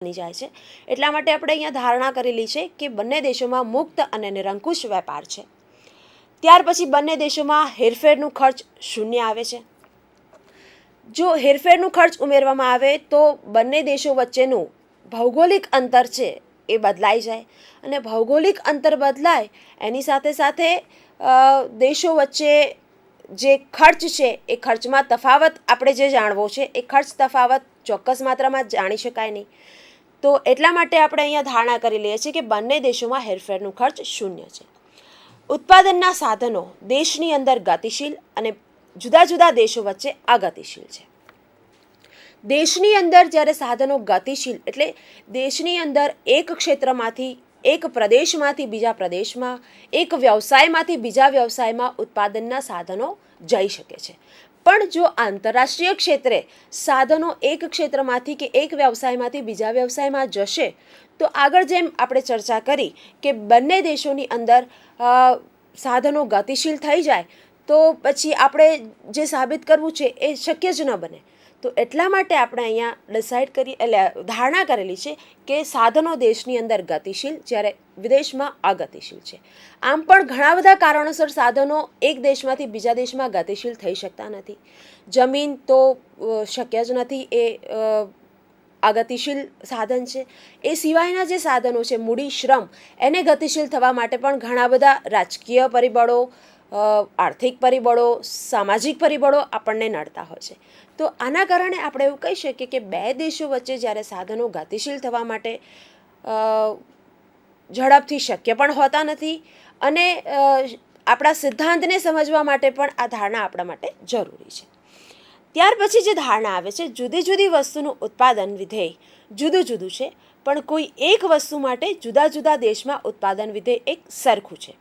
બની જાય છે। એટલા માટે આપણે અહીંયા ધારણા કરેલી છે કે બંને દેશોમાં મુક્ત અને નિરંકુશ વેપાર છે। ત્યાર પછી બંને દેશોમાં હેરફેરનું ખર્ચ શૂન્ય આવે છે। જો હેરફેરનું ખર્ચ ઉમેરવામાં આવે તો બંને દેશો વચ્ચેનું ભૌગોલિક અંતર છે એ બદલાઈ જાય, અને ભૌગોલિક અંતર બદલાય એની સાથે સાથે દેશો વચ્ચે જે ખર્ચ છે એ ખર્ચમાં તફાવત આપણે જે જાણવો છે એ ખર્ચ તફાવત ચોક્કસ માત્રામાં જાણી શકાય નહીં। તો એટલા માટે આપણે અહીંયા ધારણા કરી લઈએ છીએ કે બંને દેશોમાં હેરફેરનું ખર્ચ શૂન્ય છે। ઉત્પાદનના સાધનો દેશની અંદર ગતિશીલ અને જુદા જુદા દેશો વચ્ચે અગતિશીલ છે। દેશની અંદર જ્યારે સાધનો ગતિશીલ એટલે દેશની અંદર એક ક્ષેત્રમાંથી એક પ્રદેશમાંથી બીજા પ્રદેશમાં, એક વ્યવસાયમાંથી બીજા વ્યવસાયમાં ઉત્પાદનના સાધનો જઈ શકે છે। પણ જો આંતરરાષ્ટ્રીય ક્ષેત્રે સાધનો એક ક્ષેત્રમાંથી કે એક વ્યવસાયમાંથી બીજા વ્યવસાયમાં જશે તો આગળ જેમ આપણે ચર્ચા કરી કે બંને દેશોની અંદર સાધનો ગતિશીલ થઈ જાય તો પછી આપણે જે સાબિત કરવું છે એ શક્ય જ ન બને। તો એટલા માટે આપણે અહીંયા ડિસાઇડ કરી એટલે ધારણા કરેલી છે કે સાધનો દેશની અંદર ગતિશીલ જ્યારે વિદેશમાં અગતિશીલ છે। આમ પણ ઘણા બધા કારણોસર સાધનો એક દેશમાંથી બીજા દેશમાં ગતિશીલ થઈ શકતા નથી। જમીન તો શક્ય જ નથી, એ અગતિશીલ સાધન છે। એ સિવાયના જે સાધનો છે મૂડી શ્રમ, એને ગતિશીલ થવા માટે પણ ઘણા બધા રાજકીય પરિબળો, આર્થિક પરિબળો, સામાજિક પરિબળો આપણને નડતા હોય છે। તો આના કારણે આપણે એવું કહી શકીએ કે બે દેશો વચ્ચે જ્યારે સાધનો ગતિશીલ થવા માટે ઝડપથી શક્ય પણ હોતા નથી, અને આપણા સિદ્ધાંતને સમજવા માટે પણ આ ધારણા આપણા માટે જરૂરી છે। ત્યાર પછી જે ધારણા આવે છે, જુદી જુદી વસ્તુનું ઉત્પાદન વિધેય જુદું જુદું છે પણ કોઈ એક વસ્તુ માટે જુદા જુદા દેશમાં ઉત્પાદન વિધેય એક સરખું છે।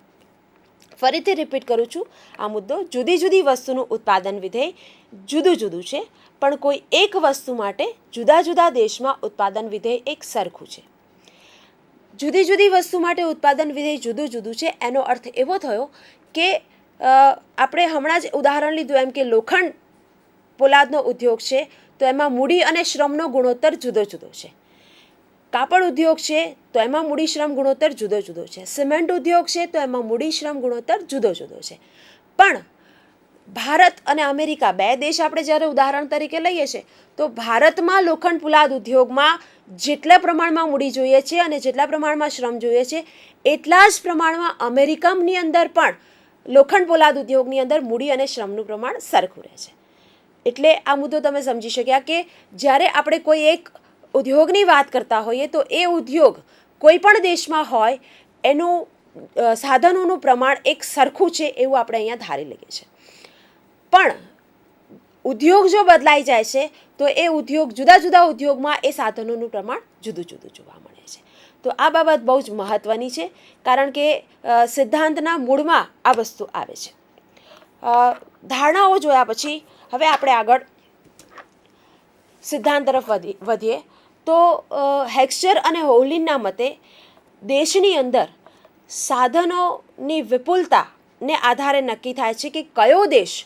ફરીથી રિપીટ કરું છું આ મુદ્દો, જુદી જુદી વસ્તુનું ઉત્પાદન વિધેય જુદું જુદું છે પણ કોઈ એક વસ્તુ માટે જુદા જુદા દેશમાં ઉત્પાદન વિધેય એક સરખું છે। જુદી જુદી વસ્તુ માટે ઉત્પાદન વિધેય જુદું જુદું છે એનો અર્થ એવો થયો કે આપણે હમણાં જ ઉદાહરણ લીધું એમ કે લોખંડ પોલાદનો ઉદ્યોગ છે તો એમાં મૂડી અને શ્રમનો ગુણોત્તર જુદો જુદો છે। કાપડ ઉદ્યોગ છે તો એમાં મૂડી શ્રમ ગુણોત્તર જુદો જુદો છે। સિમેન્ટ ઉદ્યોગ છે તો એમાં મૂડી શ્રમ ગુણોત્તર જુદો જુદો છે। પણ ભારત અને અમેરિકા બે દેશ આપણે જ્યારે ઉદાહરણ તરીકે લઈએ છીએ તો ભારતમાં લોખંડ પોલાદ ઉદ્યોગમાં જેટલા પ્રમાણમાં મૂડી જોઈએ છે અને જેટલા પ્રમાણમાં શ્રમ જોઈએ છે એટલા જ પ્રમાણમાં અમેરિકાની અંદર પણ લોખંડ પોલાદ ઉદ્યોગની અંદર મૂડી અને શ્રમનું પ્રમાણ સરખું રહે છે। એટલે આ મુદ્દો તમે સમજી શક્યા કે જ્યારે આપણે કોઈ એક ઉદ્યોગની વાત કરતા હોઈએ તો એ ઉદ્યોગ કોઈ પણ દેશમાં હોય એનું સાધનોનું પ્રમાણ એક સરખું છે એવું આપણે અહીંયા ધારી લઈએ છીએ। પણ ઉદ્યોગ જો બદલાઈ જાય છે તો એ ઉદ્યોગ જુદા જુદા ઉદ્યોગમાં એ સાધનોનું પ્રમાણ જુદું જુદું જોવા મળે છે। તો આ બાબત બહુ જ મહત્ત્વની છે કારણ કે સિદ્ધાંતના મૂળમાં આ વસ્તુ આવે છે। ધારણાઓ જોયા પછી હવે આપણે આગળ સિદ્ધાંત તરફ વધીએ તો હેક્સ્ચર અને હોવલિનના મતે દેશની અંદર સાધનોની વિપુલતાને આધારે નક્કી થાય છે કે કયો દેશ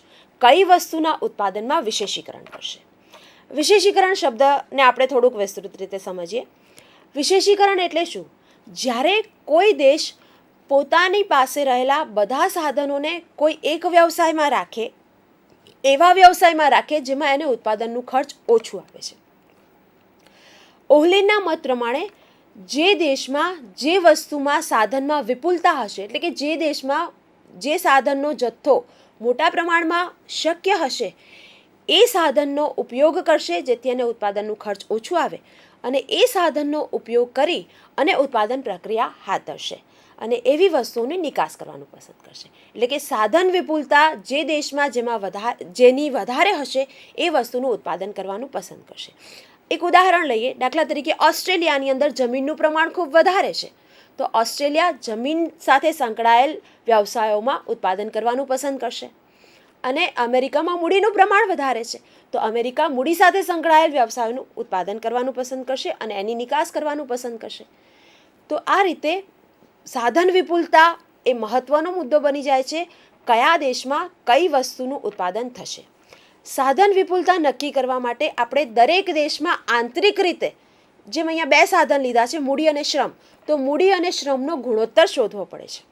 કઈ વસ્તુના ઉત્પાદનમાં વિશેષીકરણ કરશે। વિશેષીકરણ શબ્દને આપણે થોડુંક વિસ્તૃત રીતે સમજીએ। વિશેષીકરણ એટલે શું? જ્યારે કોઈ દેશ પોતાની પાસે રહેલા બધા સાધનોને કોઈ એક વ્યવસાયમાં રાખે, એવા વ્યવસાયમાં રાખે જેમાં એને ઉત્પાદનનું ખર્ચ ઓછું આવે છે। ઓહલીનના મત પ્રમાણે જે દેશમાં જે વસ્તુમાં સાધનમાં વિપુલતા હશે એટલે કે જે દેશમાં જે સાધનનો જથ્થો મોટા પ્રમાણમાં શક્ય હશે એ સાધનનો ઉપયોગ કરશે જેથી એને ઉત્પાદનનું ખર્ચ ઓછું આવે, અને એ સાધનનો ઉપયોગ કરી અને ઉત્પાદન પ્રક્રિયા હાથ ધરશે અને એવી વસ્તુઓની નિકાસ કરવાનું પસંદ કરશે। એટલે કે સાધન વિપુલતા જે દેશમાં જેની વધારે હશે એ વસ્તુનું ઉત્પાદન કરવાનું પસંદ કરશે। એક ઉદાહરણ લઈએ, દાખલા તરીકે ઓસ્ટ્રેલિયાની અંદર જમીનનું પ્રમાણ ખૂબ વધારે છે તો ઓસ્ટ્રેલિયા જમીન સાથે સંકળાયેલ વ્યવસાયોમાં ઉત્પાદન કરવાનું પસંદ કરશે, અને અમેરિકામાં મૂડીનું પ્રમાણ વધારે છે તો અમેરિકા મૂડી સાથે સંકળાયેલ વ્યવસાયોનું ઉત્પાદન કરવાનું પસંદ કરશે અને એની નિકાસ કરવાનું પસંદ કરશે। તો આ રીતે સાધન વિપુલતા એ મહત્ત્વનો મુદ્દો બની જાય છે કયા દેશમાં કઈ વસ્તુનું ઉત્પાદન થશે। સાધન વિપુલતા નક્કી કરવા માટે આપણે દરેક દેશમાં આંતરિક રીતે જેમ અહીંયા બે સાધન લીધા છે, મૂડી અને શ્રમ, તો મૂડી અને શ્રમનો ગુણોત્તર શોધવો પડે છે.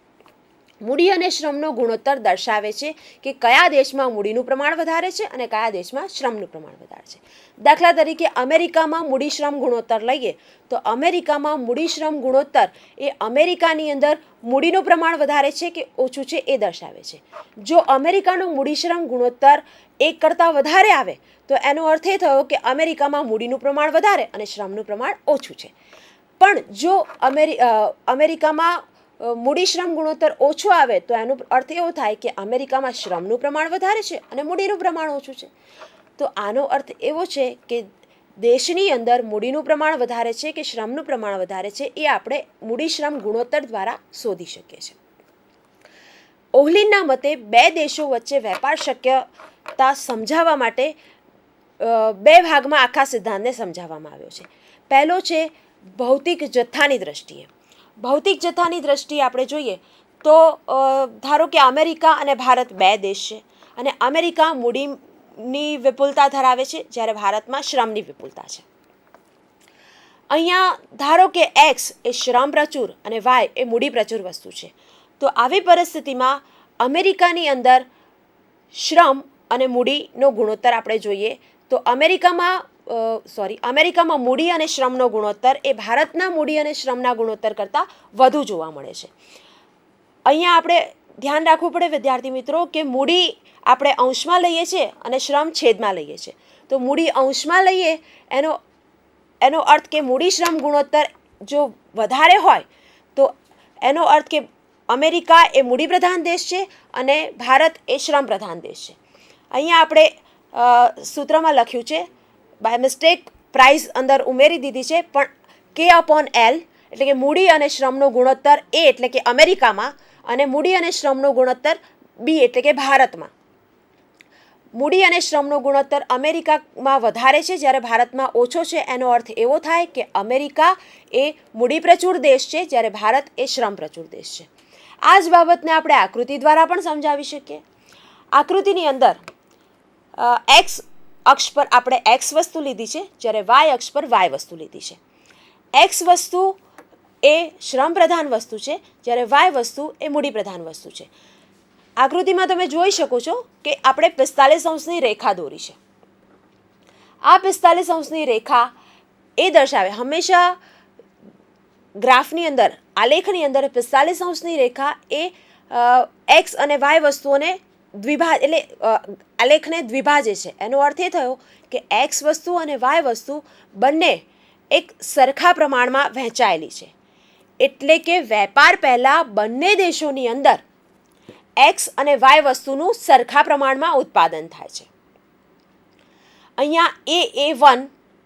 મૂડી અને શ્રમનો ગુણોત્તર દર્શાવે છે કે કયા દેશમાં મૂડીનું પ્રમાણ વધારે છે અને કયા દેશમાં શ્રમનું પ્રમાણ વધારે છે. દાખલા તરીકે અમેરિકામાં મૂડી શ્રમ ગુણોત્તર લઈએ તો અમેરિકામાં મૂડી શ્રમ ગુણોત્તર એ અમેરિકાની અંદર મૂડીનું પ્રમાણ વધારે છે કે ઓછું છે એ દર્શાવે છે. જો અમેરિકાનો મૂડી શ્રમ ગુણોત્તર 1 કરતાં વધારે આવે તો એનો અર્થ એ થયો કે અમેરિકામાં મૂડીનું પ્રમાણ વધારે અને શ્રમનું પ્રમાણ ઓછું છે. પણ જો અમેરિકામાં મૂડી શ્રમ ગુણોત્તર ઓછો આવે તો એનો અર્થ એવો થાય કે અમેરિકામાં શ્રમનું પ્રમાણ વધારે છે અને મૂડીનું પ્રમાણ ઓછું છે. તો આનો અર્થ એવો છે કે દેશની અંદર મૂડીનું પ્રમાણ વધારે છે કે શ્રમનું પ્રમાણ વધારે છે એ આપણે મૂડી શ્રમ ગુણોત્તર દ્વારા શોધી શકીએ છીએ. ઓહલીનના મતે બે દેશો વચ્ચે વેપાર શક્યતા સમજાવવા માટે બે ભાગમાં આખા સિદ્ધાંતને સમજાવવામાં આવ્યો છે. પહેલો છે ભૌતિક જથ્થાની દ્રષ્ટિએ. ભૌતિક જથ્થાની દ્રષ્ટિએ આપણે જોઈએ તો ધારો કે અમેરિકા અને ભારત બે દેશ છે અને અમેરિકા મૂડીની વિપુલતા ધરાવે છે જ્યારે ભારતમાં શ્રમની વિપુલતા છે. અહીંયા ધારો કે એક્સ એ શ્રમ પ્રચુર અને વાય એ મૂડી પ્રચુર વસ્તુ છે. તો આવી પરિસ્થિતિમાં અમેરિકાની અંદર શ્રમ અને મૂડીનો ગુણોત્તર આપણે જોઈએ તો અમેરિકામાં મૂડી અને શ્રમનો ગુણોત્તર એ ભારતના મૂડી અને શ્રમના ગુણોત્તર કરતાં વધુ જોવા મળે છે. અહીંયા આપણે ધ્યાન રાખવું પડે વિદ્યાર્થી મિત્રો કે મૂડી આપણે અંશમાં લઈએ છીએ અને શ્રમ છેદમાં લઈએ છીએ. તો મૂડી અંશમાં લઈએ એનો અર્થ કે મૂડી શ્રમ ગુણોત્તર જો વધારે હોય તો એનો અર્થ કે અમેરિકા એ મૂડી પ્રધાન દેશ છે અને ભારત એ શ્રમ પ્રધાન દેશ છે. અહીંયા આપણે સૂત્રમાં લખ્યું છે, બાય મિસ્ટેક પ્રાઇસ અંદર ઉમેરી દીધી છે, પણ K/L એટલે કે મૂડી અને શ્રમનો ગુણોત્તર એ એટલે કે અમેરિકામાં અને મૂડી અને શ્રમનો ગુણોત્તર બી એટલે કે ભારતમાં. મૂડી અને શ્રમનો ગુણોત્તર અમેરિકામાં વધારે છે જ્યારે ભારતમાં ઓછો છે. એનો અર્થ એવો થાય કે અમેરિકા એ મૂડી પ્રચુર દેશ છે જ્યારે ભારત એ શ્રમ પ્રચુર દેશ છે. આ જ બાબતને આપણે આકૃતિ દ્વારા પણ સમજાવી શકીએ. આકૃતિની અંદર એક્સ અક્ષ પર આપણે એક્સ વસ્તુ લીધી છે જ્યારે વાય અક્ષ પર વાય વસ્તુ લીધી છે. એક્સ વસ્તુ એ શ્રમ પ્રધાન વસ્તુ છે જ્યારે વાય વસ્તુ એ મૂડી પ્રધાન વસ્તુ છે. આકૃતિમાં તમે જોઈ શકો છો કે આપણે 45° રેખા દોરી છે. આ 45° રેખા એ દર્શાવે હંમેશા ગ્રાફની અંદર આલેખની અંદર 45° રેખા એ એક્સ અને વાય વસ્તુઓને આલેખને દ્વિભાજે છે. એનો અર્થ એ થયો કે એક્સ વસ્તુ અને વાય વસ્તુ બંને એક સરખા પ્રમાણમાં વહેંચાયેલી છે. એટલે કે વેપાર પહેલાં બંને દેશોની અંદર એક્સ અને વાય વસ્તુનું સરખા પ્રમાણમાં ઉત્પાદન થાય છે. અહીંયા A1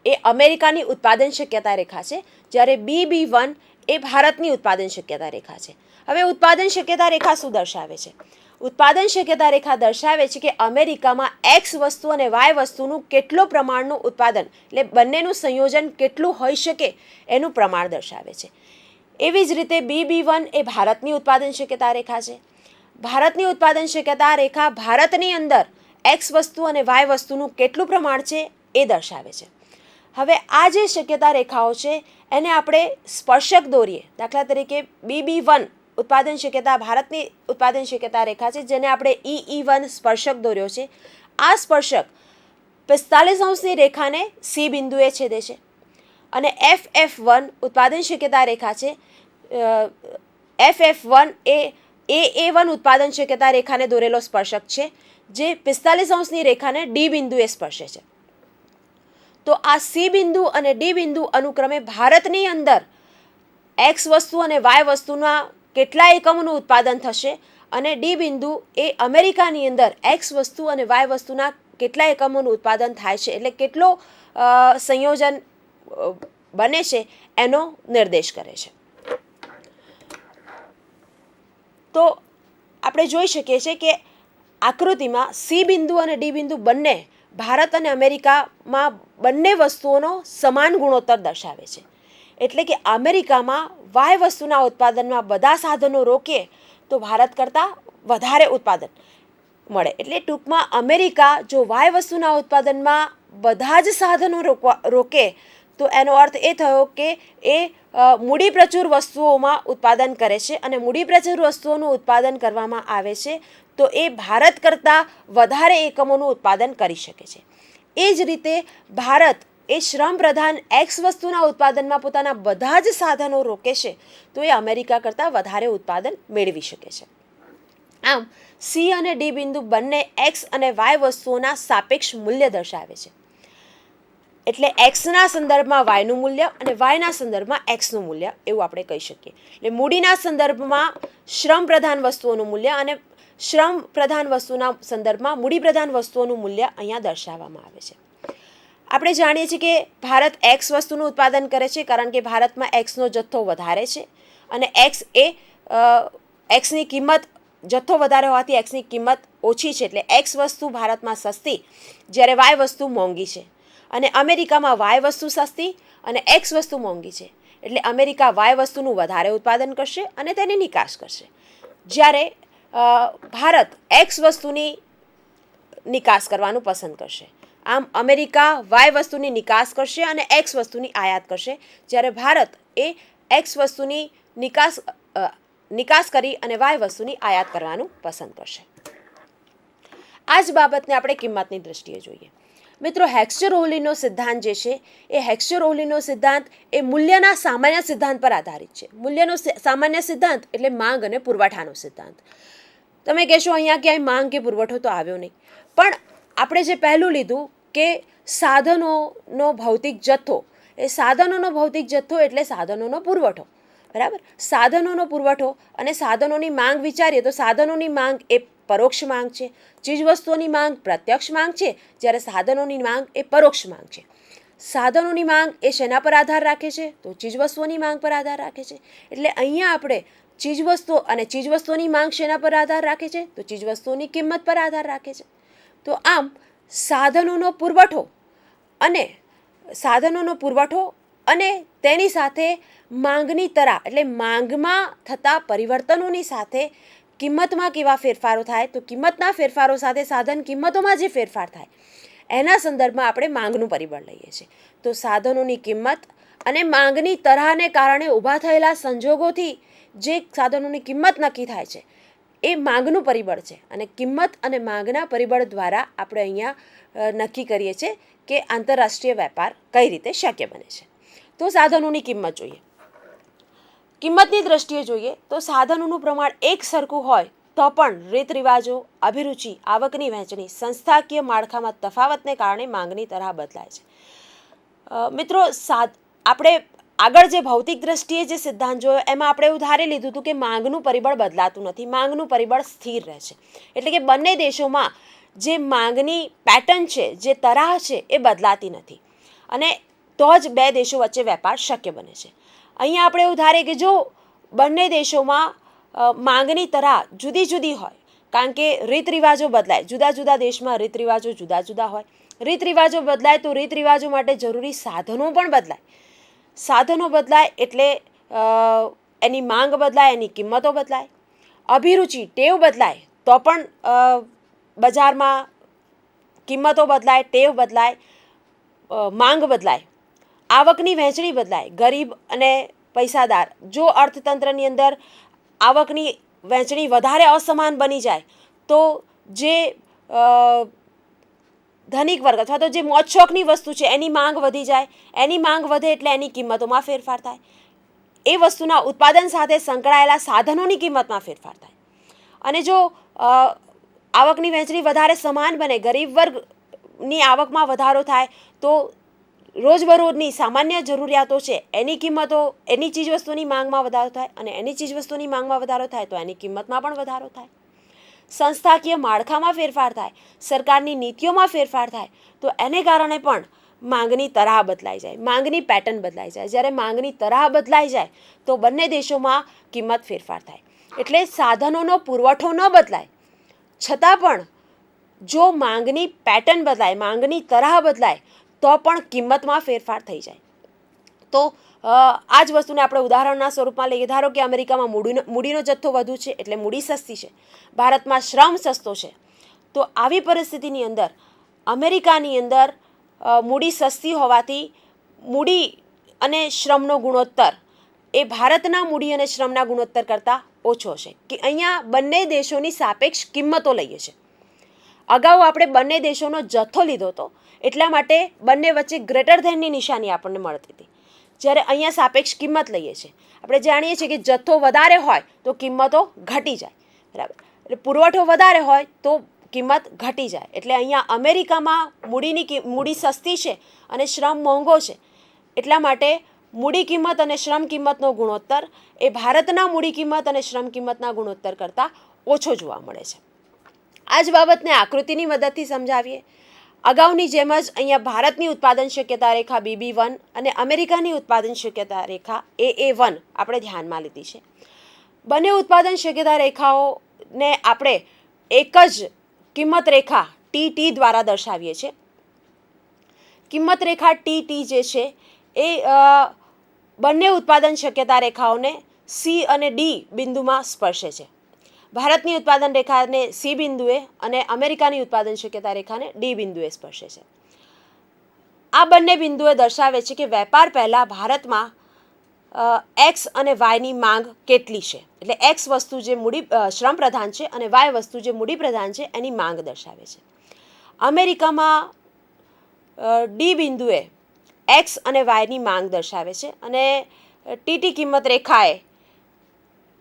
એ અમેરિકાની ઉત્પાદન શક્યતા રેખા છે જ્યારે B1 એ ભારતની ઉત્પાદન શક્યતા રેખા છે. હવે ઉત્પાદન શક્યતા રેખા શું દર્શાવે છે? ઉત્પાદન શક્યતા રેખા દર્શાવે છે કે અમેરિકામાં એક્સ વસ્તુ અને વાય વસ્તુનું કેટલો પ્રમાણનું ઉત્પાદન એટલે બંનેનું સંયોજન કેટલું હોઈ શકે એનું પ્રમાણ દર્શાવે છે. એવી જ રીતે B1 એ ભારતની ઉત્પાદન શક્યતા રેખા છે. ભારતની ઉત્પાદન શક્યતા રેખા ભારતની અંદર એક્સ વસ્તુ અને વાય વસ્તુનું કેટલું પ્રમાણ છે એ દર્શાવે છે. હવે આ જે શક્યતા રેખાઓ છે એને આપણે સ્પર્શક દોરીએ. દાખલા તરીકે B1 ઉત્પાદન શક્યતા ભારતની ઉત્પાદન શક્યતા રેખા છે જેને આપણે E1 સ્પર્શક દોર્યો છે. આ સ્પર્શક 45° રેખાને C બિંદુએ છેદે છે અને FF1 ઉત્પાદન શક્યતા રેખા છે. FF1 એ A1 ઉત્પાદન શક્યતા રેખાને દોરેલો સ્પર્શક છે જે 45° રેખાને D બિંદુએ સ્પર્શે છે. તો આ C બિંદુ અને D બિંદુ અનુક્રમે ભારતની અંદર એક્સ વસ્તુ અને વાય વસ્તુના કેટલા એકમોનું ઉત્પાદન થશે અને D બિંદુ એ અમેરિકાની અંદર એક્સ વસ્તુ અને વાય વસ્તુના કેટલા એકમોનું ઉત્પાદન થાય છે એટલે કેટલો સંયોજન બને છે એનો નિર્દેશ કરે છે. તો આપણે જોઈ શકીએ છીએ કે આકૃતિમાં C બિંદુ અને D બિંદુ બંને ભારત અને અમેરિકામાં બંને વસ્તુઓનો સમાન ગુણોત્તર દર્શાવે છે. એટલે કે અમેરિકામાં વાય વસ્તુના ઉત્પાદનમાં બધા સાધનો રોકે તો ભારત કરતાં વધારે ઉત્પાદન મળે. એટલે ટૂંકમાં અમેરિકા જો વાય વસ્તુના ઉત્પાદનમાં બધા જ સાધનો રોકે તો એનો અર્થ એ થયો કે એ મૂડી પ્રચુર વસ્તુઓમાં ઉત્પાદન કરે છે અને મૂડી પ્રચુર વસ્તુઓનું ઉત્પાદન કરવામાં આવે છે તો એ ભારત કરતાં વધારે એકમોનું ઉત્પાદન કરી શકે છે. એ જ રીતે ભારત એ શ્રમ પ્રધાન એક્સ વસ્તુના ઉત્પાદનમાં પોતાના બધા જ સાધનો રોકે છે તો એ અમેરિકા કરતાં વધારે ઉત્પાદન મેળવી શકે છે. આમ સી અને ડી બિંદુ બંને એક્સ અને વાય વસ્તુઓના સાપેક્ષ મૂલ્ય દર્શાવે છે. એટલે એક્સના સંદર્ભમાં વાયનું મૂલ્ય અને વાયના સંદર્ભમાં એક્સનું મૂલ્ય એવું આપણે કહી શકીએ. એટલે મૂડીના સંદર્ભમાં શ્રમ પ્રધાન વસ્તુઓનું મૂલ્ય અને શ્રમ પ્રધાન વસ્તુના સંદર્ભમાં મૂડી પ્રધાન વસ્તુઓનું મૂલ્ય અહીંયા દર્શાવવામાં આવે છે. આપણે જાણીએ છીએ કે ભારત એક્સ વસ્તુનું ઉત્પાદન કરે છે કારણ કે ભારતમાં એક્સનો જથ્થો વધારે છે અને એક્સ એ એક્સની કિંમત જથ્થો વધારે હોવાથી એક્સની કિંમત ઓછી છે એટલે એક્સ વસ્તુ ભારતમાં સસ્તી જ્યારે વાય વસ્તુ મોંઘી છે. અને અમેરિકામાં વાય વસ્તુ સસ્તી અને એક્સ વસ્તુ મોંઘી છે એટલે અમેરિકા વાય વસ્તુનું વધારે ઉત્પાદન કરશે અને તેની નિકાસ કરશે જ્યારે ભારત એક્સ વસ્તુની નિકાસ કરવાનું પસંદ કરશે. આમ અમેરિકા વાય વસ્તુની નિકાસ કરશે અને એક્સ વસ્તુની આયાત કરશે જ્યારે ભારત એ એક્સ વસ્તુની નિકાસ કરી અને વાય વસ્તુની આયાત કરવાનું પસંદ કરશે. આ જ બાબતને આપણે કિંમતની દૃષ્ટિએ જોઈએ. મિત્રો હેક્સ્ચર-ઓહલીનો સિદ્ધાંત જે છે એ હેક્સ્ચર-ઓહલીનો સિદ્ધાંત એ મૂલ્યના સામાન્ય સિદ્ધાંત પર આધારિત છે. મૂલ્યનો સામાન્ય સિદ્ધાંત એટલે માંગ અને પુરવઠાનો સિદ્ધાંત. તમે કહેશો અહીંયા ક્યાંય માંગ કે પુરવઠો તો આવ્યો નહીં, પણ આપણે જે પહેલું લીધું કે સાધનોનો ભૌતિક જથ્થો, એ સાધનોનો ભૌતિક જથ્થો એટલે સાધનોનો પુરવઠો, બરાબર. સાધનોનો પુરવઠો અને સાધનોની માંગ વિચારીએ તો સાધનોની માંગ એ પરોક્ષ માંગ છે, ચીજવસ્તુઓની માંગ પ્રત્યક્ષ માંગ છે, જ્યારે સાધનોની માંગ એ પરોક્ષ માંગ છે. સાધનોની માંગ એ શેના પર આધાર રાખે છે તો ચીજવસ્તુઓની માંગ પર આધાર રાખે છે. એટલે અહીંયા આપણે ચીજવસ્તુઓ અને ચીજવસ્તુઓની માંગ શેના પર આધાર રાખે છે તો ચીજવસ્તુઓની કિંમત પર આધાર રાખે છે. તો આમ સાધનોનો પુરવઠો અને તેની સાથે માંગની તરાહ એટલે માંગમાં થતા પરિવર્તનોની સાથે કિંમતમાં કેવા ફેરફારો થાય તો કિંમતના ફેરફારો સાથે સાધન કિંમતોમાં જે ફેરફાર થાય એના સંદર્ભમાં આપણે માંગનું પરિબળ લઈએ છીએ. તો સાધનોની કિંમત અને માંગની તરાહને કારણે ઊભા થયેલા સંજોગોથી જે સાધનોની કિંમત નક્કી થાય છે એ માંગનું પરિબળ છે અને કિંમત અને માંગના પરિબળ દ્વારા આપણે અહીંયા નક્કી કરીએ છીએ કે આંતરરાષ્ટ્રીય વેપાર કઈ રીતે શક્ય બને છે. તો સાધનોની કિંમત જોઈએ. કિંમતની દ્રષ્ટિએ જોઈએ તો સાધનોનું પ્રમાણ એક સરખું હોય તો પણ રીત રિવાજો, અભિરુચિ, આવકની વહેંચણી, સંસ્થાકીય માળખામાં તફાવતને કારણે માંગની તરાહ બદલાય છે. મિત્રો આપણે આગળ જે ભૌતિક દ્રષ્ટિએ જે સિદ્ધાંત જોયો એમાં આપણે એવું ધારી લીધું હતું કે માંગનું પરિબળ બદલાતું નથી, માંગનું પરિબળ સ્થિર રહે છે. એટલે કે બંને દેશોમાં જે માંગની પેટર્ન છે, જે તરાહ છે એ બદલાતી નથી અને તો જ બે દેશો વચ્ચે વેપાર શક્ય બને છે. અહીંયા આપણે એવું ધારીએ કે જો બંને દેશોમાં માંગની તરાહ જુદી જુદી હોય કારણ કે રીત રિવાજો બદલાય, જુદા જુદા દેશમાં રીત રિવાજો જુદા જુદા હોય. રીત રિવાજો બદલાય તો રીત રિવાજો માટે જરૂરી સાધનો પણ બદલાય. સાધનો બદલાય એટલે એની માંગ બદલાય, એની કિંમતો બદલાય. અભિરુચિ, ટેવ બદલાય તો પણ બજારમાં કિંમતો બદલાય, ટેવ બદલાય, માંગ બદલાય. આવકની વહેંચણી બદલાય. ગરીબ અને પૈસાદાર, જો અર્થતંત્રની અંદર આવકની વહેંચણી વધારે અસમાન બની જાય તો જે ધનિક વર્ગ અથવા તો જે મોજ શોખની વસ્તુ છે એની માંગ વધી જાય. એની માંગ વધે એટલે એની કિંમતોમાં ફેરફાર થાય. એ વસ્તુના ઉત્પાદન સાથે સંકળાયેલા સાધનોની કિંમતમાં ફેરફાર થાય. અને જો આવકની વહેંચણી વધારે સમાન બને, ગરીબ વર્ગની આવકમાં વધારો થાય તો રોજબરોજની સામાન્ય જરૂરિયાતો છે એની કિંમતો, એની ચીજવસ્તુની માંગમાં વધારો થાય અને એની ચીજવસ્તુની માંગમાં વધારો થાય તો એની કિંમતમાં પણ વધારો થાય. સંસ્થાકીય માળખામાં ફેરફાર થાય, સરકારની નીતિઓમાં ફેરફાર થાય તો એને કારણે પણ માંગની તરાહ બદલાઈ જાય, માંગની પેટર્ન બદલાઈ જાય. જ્યારે માંગની તરાહ બદલાઈ જાય તો બંને દેશોમાં કિંમત ફેરફાર થાય. એટલે સાધનોનો પુરવઠો ન બદલાય છતાં પણ જો માંગની પેટર્ન બદલાય, માંગની તરાહ બદલાય તો પણ કિંમતમાં ફેરફાર થઈ જાય. તો આ જ વસ્તુને આપણે ઉદાહરણના સ્વરૂપમાં લઈએ. ધારો કે અમેરિકામાં મૂડીનો જથ્થો વધુ છે એટલે મૂડી સસ્તી છે, ભારતમાં શ્રમ સસ્તો છે. તો આવી પરિસ્થિતિની અંદર અમેરિકાની અંદર મૂડી સસ્તી હોવાથી મૂડી અને શ્રમનો ગુણોત્તર એ ભારતના મૂડી અને શ્રમના ગુણોત્તર કરતાં ઓછો છે, કે અહીંયા બંને દેશોની સાપેક્ષ કિંમતો લઈએ છીએ. અગાઉ આપણે બંને દેશોનો જથ્થો લીધો હતો, એટલા માટે બંને વચ્ચે ગ્રેટર ધેનની નિશાની આપણને મળતી હતી. જ્યારે અહીંયા સાપેક્ષ કિંમત લઈએ છીએ, આપણે જાણીએ છીએ કે જથ્થો વધારે હોય તો કિંમતો ઘટી જાય, બરાબર. એટલે પુરવઠો વધારે હોય તો કિંમત ઘટી જાય. એટલે અહીંયા અમેરિકામાં મૂડી સસ્તી છે અને શ્રમ મોંઘો છે, એટલા માટે મૂડી કિંમત અને શ્રમ કિંમતનો ગુણોત્તર એ ભારતના મૂડી કિંમત અને શ્રમ કિંમતના ગુણોત્તર કરતાં ઓછો જોવા મળે છે. આ જ બાબતને આકૃતિની મદદથી સમજાવીએ. અગાઉની જેમ જ અહીંયા ભારતની ઉત્પાદન શક્યતા રેખા BB1 અને અમેરિકાની ઉત્પાદન શક્યતા રેખા AA1 આપણે ધ્યાનમાં લીધી છે. બંને ઉત્પાદન શક્યતા રેખાઓને આપણે એક જ કિંમત રેખા TT દ્વારા દર્શાવીએ છીએ. કિંમત રેખા TT જે છે એ બંને ઉત્પાદન શક્યતા રેખાઓને C અને D બિંદુમાં સ્પર્શે છે. ભારતની ઉત્પાદન રેખાને C બિંદુએ અને અમેરિકાની ઉત્પાદન શક્યતા રેખાને D બિંદુએ સ્પર્શે છે. આ બંને બિંદુએ દર્શાવે છે કે વેપાર પહેલાં ભારતમાં X અને Yની માંગ કેટલી છે. એટલે X વસ્તુ જે શ્રમ પ્રધાન છે અને Y વસ્તુ જે મૂડી પ્રધાન છે એની માંગ દર્શાવે છે. અમેરિકામાં D બિંદુએ X અને Yની માંગ દર્શાવે છે અને TT કિંમત રેખાએ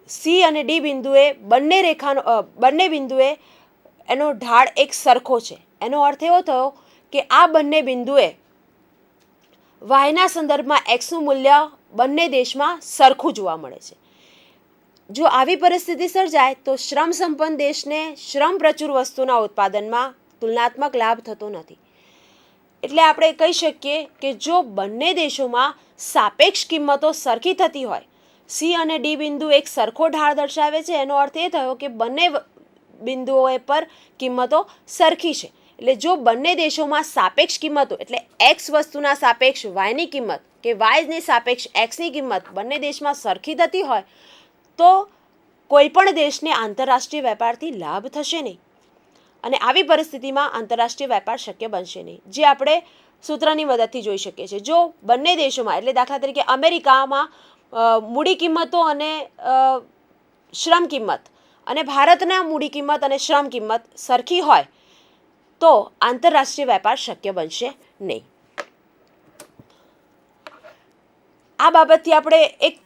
C અને D બિંદુએ બંને બિંદુએ એનો ઢાળ એક સરખો છે. એનો અર્થ એવો થયો કે આ બંને બિંદુએ વાયના સંદર્ભમાં એક્સનું મૂલ્ય બંને દેશમાં સરખું જોવા મળે છે. જો આવી પરિસ્થિતિ સર્જાય તો શ્રમ સંપન્ન દેશને શ્રમ પ્રચુર વસ્તુના ઉત્પાદનમાં તુલનાત્મક લાભ થતો નથી. એટલે આપણે કહી શકીએ કે જો બંને દેશોમાં સાપેક્ષ કિંમતો સરખી થતી હોય, C અને D બિંદુ એક સરખો ઢાળ દર્શાવે છે, એનો અર્થ એ થયો કે બંને બિંદુઓ પર કિંમતો સરખી છે. એટલે જો બંને દેશોમાં સાપેક્ષ કિંમતો એટલે X વસ્તુના સાપેક્ષ Yની કિંમત કે Yની સાપેક્ષ Xની કિંમત બંને દેશમાં સરખી થતી હોય તો કોઈ પણ દેશને આંતરરાષ્ટ્રીય વેપારથી લાભ થશે નહીં અને આવી પરિસ્થિતિમાં આંતરરાષ્ટ્રીય વેપાર શક્ય બનશે નહીં, જે આપણે સૂત્રની મદદથી જોઈ શકીએ છીએ. જો બંને દેશોમાં એટલે દાખલા તરીકે અમેરિકામાં મૂડી કિંમતો અને શ્રમ કિંમત અને ભારતના મૂડી કિંમત અને શ્રમ કિંમત સરખી હોય તો આંતરરાષ્ટ્રીય વેપાર શક્ય બનશે નહીં. આ બાબતથી આપણે એક